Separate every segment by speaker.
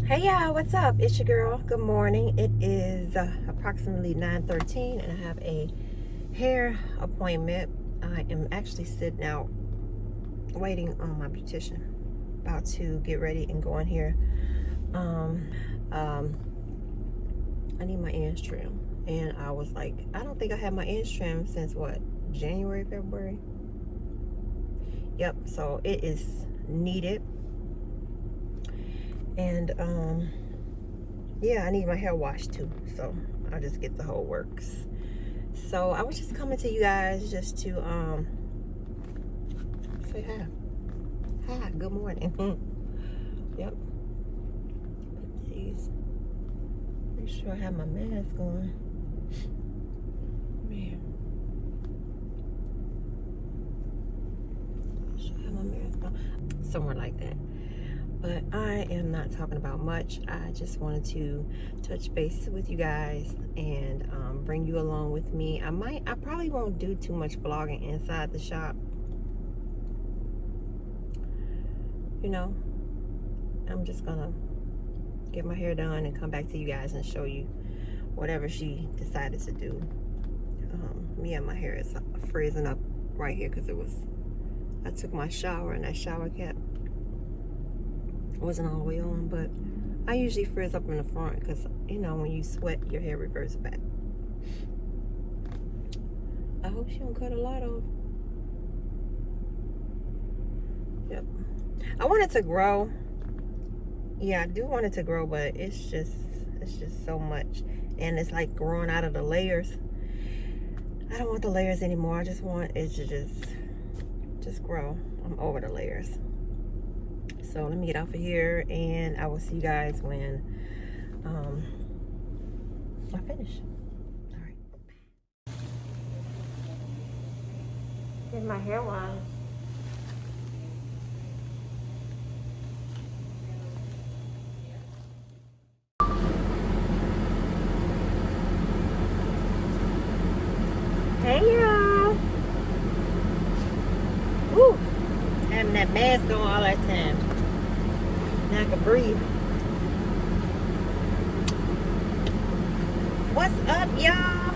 Speaker 1: Hey y'all, what's up? It's your girl. Good morning. It is approximately 9:13 and I have a hair appointment. I am actually sitting out waiting on my beautician. About to get ready and go in here. I need my ends trimmed. And I was like, I don't think I had my ends trimmed since what? January, February? Yep, so it is needed. And yeah, I need my hair washed too, so I'll just get the whole works. So I was just coming to you guys just to say hi. Hi, good morning. Yep. Jeez. Make sure I have my mask on. Man. Make sure I have my mask on. Somewhere like that. But I am not talking about much. I just wanted to touch base with you guys and bring you along with me. I probably won't do too much vlogging inside the shop. You know, I'm just gonna get my hair done and come back to you guys and show you whatever she decided to do. Yeah, my hair is freezing up right here because I took my shower and that shower cap wasn't all the way on, but I usually frizz up in the front because, you know, when you sweat, your hair reverts back. I hope she don't cut a lot off. Yep. I want it to grow. Yeah, I do want it to grow, but it's just so much. And it's like growing out of the layers. I don't want the layers anymore. I just want it to just grow. I'm over the layers. So let me get off of here and I will see you guys when I finish. All right. Here's my hairline. Hey y'all. Woo. Having that mask on all that time. Now I can breathe. What's up, y'all?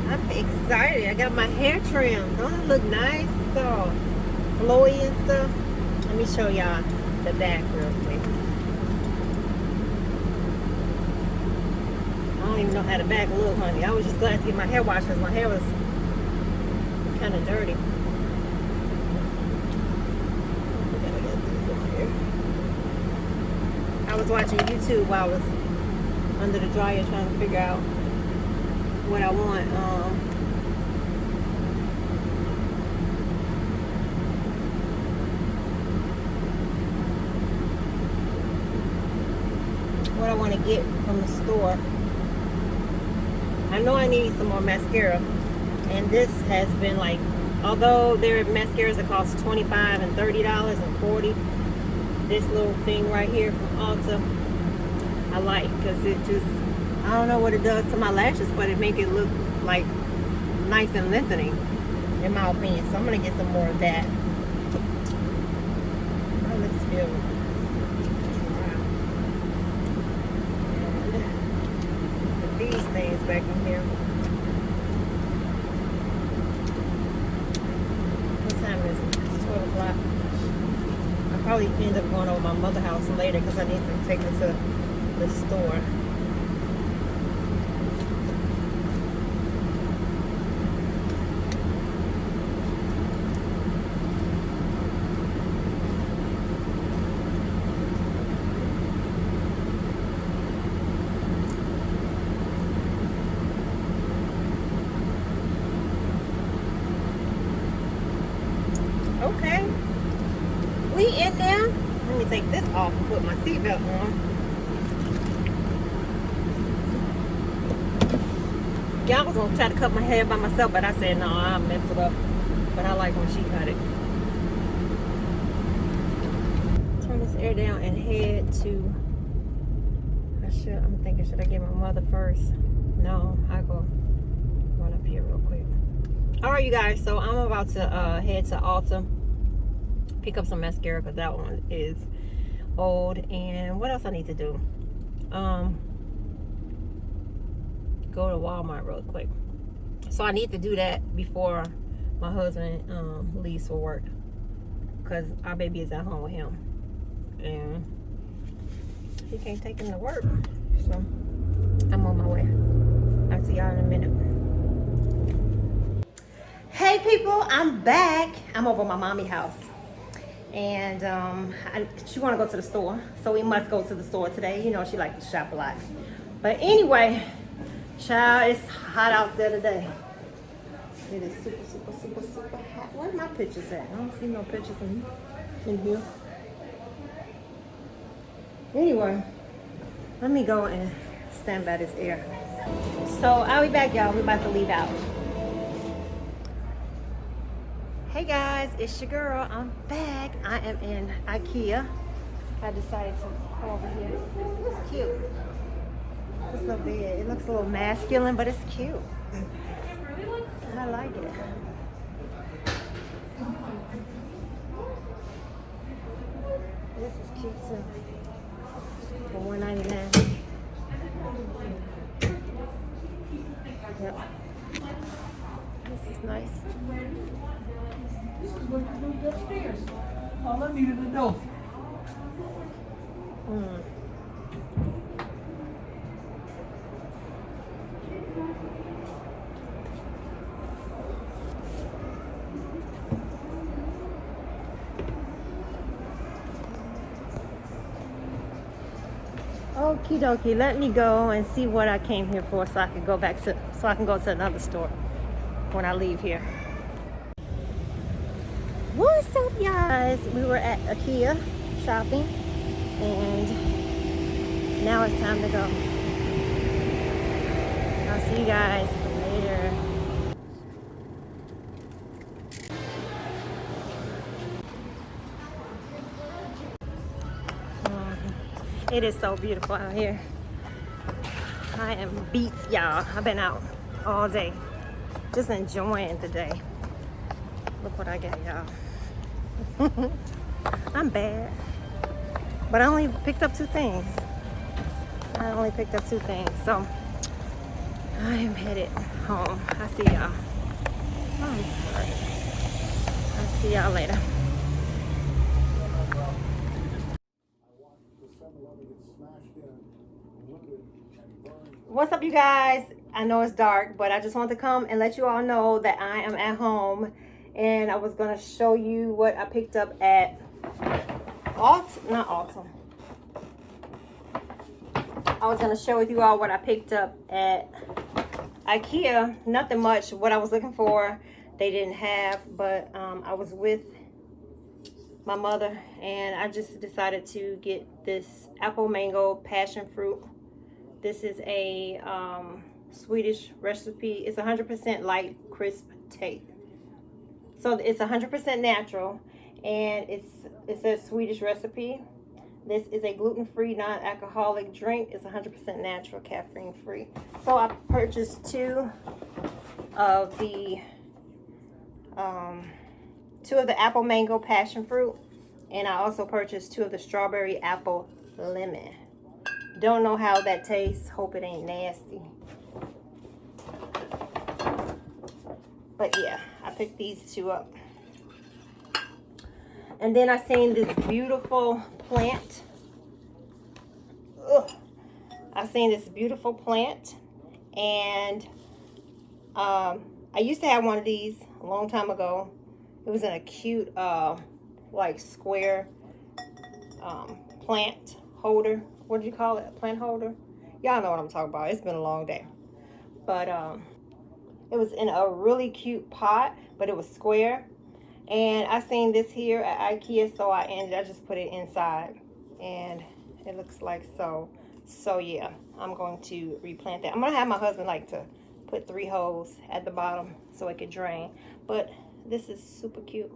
Speaker 1: I'm excited. I got my hair trimmed. Don't it look nice? So flowy and stuff. Let me show y'all the back real quick. I don't even know how the back look, honey. I was just glad to get my hair washed because my hair was kind of dirty. I was watching YouTube while I was under the dryer trying to figure out what I want. What I want to get from the store. I know I need some more mascara, and this has been like, although there are mascaras that cost $25 and $30 and $40, this little thing right here from Ulta I like because it just, I don't know what it does to my lashes, but it makes it look like nice and lengthening in my opinion. So I'm gonna get some more of that. Oh, let's feel and these things back in here. What time is it? It's 12 o'clock. I'll probably end up going over my mother's house later because I need to take her to the store. Okay. We in there. Let me take this off and put my seatbelt on. Yeah, I was gonna try to cut my hair by myself, but I said no, I'll mess it up. But I like when she cut it. Turn this air down and head to. I'm thinking, should I get my mother first? No, I go run up here real quick. All right, you guys. So I'm about to head to Ulta, pick up some mascara because that one is old. And what else I need to do? Go to Walmart real quick. So I need to do that before my husband leaves for work, because our baby is at home with him and he can't take him to work. So I'm on my way. I'll see y'all in a minute. Hey people, I'm back. I'm over at my mommy house. And she want to go to the store, so we must go to the store today. You know, she likes to shop a lot. But anyway, child, it's hot out there today. It is super, super, super, super hot. Where are my pictures at? I don't see no pictures in here. Anyway, let me go and stand by this air. So I'll be back, y'all. We're about to leave out. Hey guys, it's your girl. I'm back. I am in Ikea. I decided to come over here. It's cute. This little bed. It looks a little masculine, but it's cute. I like it. This is cute too. For $1.99. Yep. This is nice.
Speaker 2: This is what you moved upstairs. All I needed to know.
Speaker 1: Okie dokie, let me go and see what I came here for, so I can go to another store when I leave here. What's up, guys? We were at Ikea shopping, and now it's time to go. I'll see you guys later. It is so beautiful out here. I am beat, y'all. I've been out all day, just enjoying the day. Look what I got, y'all. I'm bad, but I only picked up 2 things. So I am headed home. I see y'all. Oh, sorry. I'll see y'all later. What's up, you guys? I know it's dark, but I just want to come and let you all know that I am at home, and I was going to show you what I picked up at I was going to share with you all what I picked up at Ikea. Nothing much. What I was looking for, they didn't have, but I was with my mother, and I just decided to get this apple mango passion fruit. This is a Swedish recipe. It's 100% light crisp taste. So it's 100% natural, and it's a Swedish recipe. This is a gluten-free, non-alcoholic drink. It's 100% natural, caffeine-free. So I purchased 2 of the apple mango passion fruit, and I also purchased 2 of the strawberry apple lemon. Don't know how that tastes. Hope it ain't nasty. But yeah, I picked these 2 up. And then I seen this beautiful plant. I seen this beautiful plant, and I used to have one of these a long time ago. It was in a cute like square plant holder. What do you call it? A plant holder? Y'all know what I'm talking about. It's been a long day. But it was in a really cute pot, but it was square. And I seen this here at Ikea, so I just put it inside, and it looks like so. So yeah, I'm going to replant that. I'm gonna have my husband like to put 3 holes at the bottom so it could drain. But this is super cute.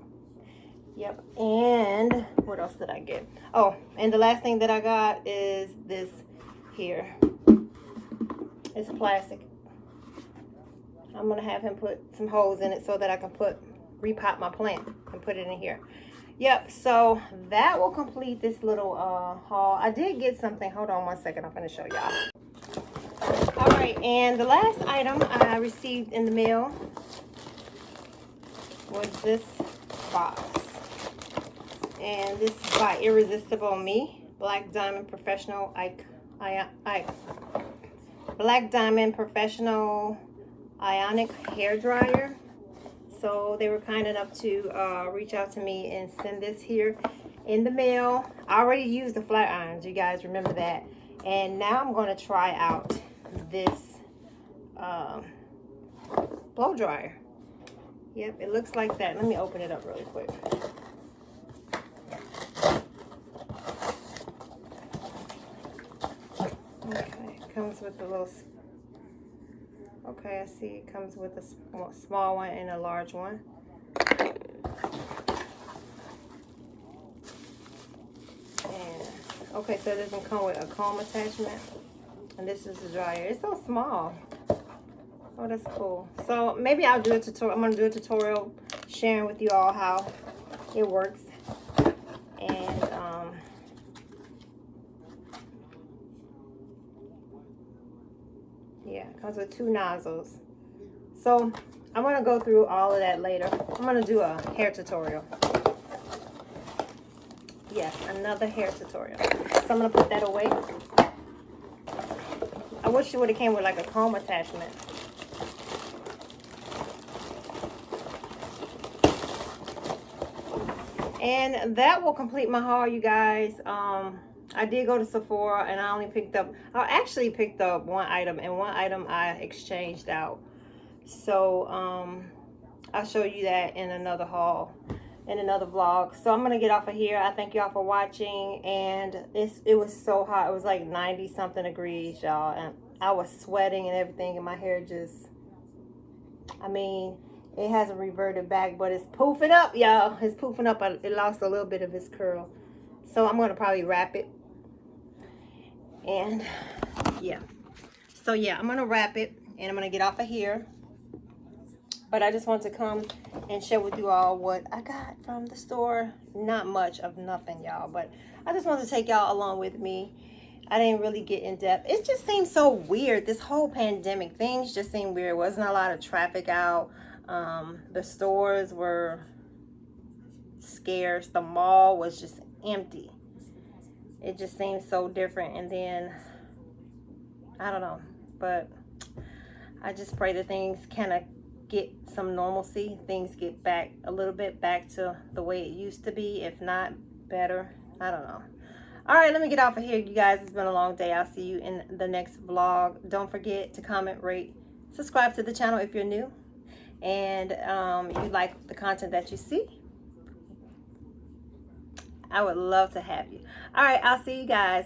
Speaker 1: Yep. And what else did I get? Oh, and the last thing that I got is this here. It's plastic. I'm gonna have him put some holes in it so that I can repot my plant and put it in here. Yep, so that will complete this little haul. I did get something. Hold on 1 second. I'm going to show y'all. All right, and the last item I received in the mail was this box. And this is by Irresistible Me, Black Diamond Professional Black Diamond Professional Ionic Hair Dryer. So they were kind enough to reach out to me and send this here in the mail. I already used the flat irons, you guys remember that. And now I'm going to try out this blow dryer. Yep, it looks like that. Let me open it up really quick. Okay, it comes with a little... Okay, I see it comes with a small one and a large one. And okay, so it doesn't come with a comb attachment. And this is the dryer. It's so small. Oh, that's cool. So maybe I'll do a tutorial. I'm going to do a tutorial sharing with you all how it works. And yeah, it comes with 2 nozzles. So I'm going to go through all of that later. I'm going to do a hair tutorial. Yes, another hair tutorial. So I'm going to put that away. I wish it would have came with like a comb attachment. And that will complete my haul, you guys. I did go to Sephora and I actually picked up 1 item, and 1 item I exchanged out. So I'll show you that in another haul, in another vlog. So I'm gonna get off of here. I thank y'all for watching, and it was so hot. It was like 90 something degrees, y'all, and I was sweating and everything, and my hair just, I mean, it hasn't reverted back, but it's poofing up, y'all. It's poofing up. It lost a little bit of its curl. So I'm going to probably wrap it. And yeah. So yeah, I'm going to wrap it. And I'm going to get off of here. But I just want to come and share with you all what I got from the store. Not much of nothing, y'all. But I just want to take y'all along with me. I didn't really get in depth. It just seems so weird. This whole pandemic, things just seem weird. Wasn't a lot of traffic out. The stores were scarce. The mall was just empty. It just seems so different. And then, I don't know. But I just pray that things kind of get some normalcy. Things get back a little bit back to the way it used to be. If not better. I don't know. All right, let me get off of here, you guys. It's been a long day. I'll see you in the next vlog. Don't forget to comment, rate, subscribe to the channel if you're new. And you like the content that you see. I would love to have you. All right, I'll see you guys.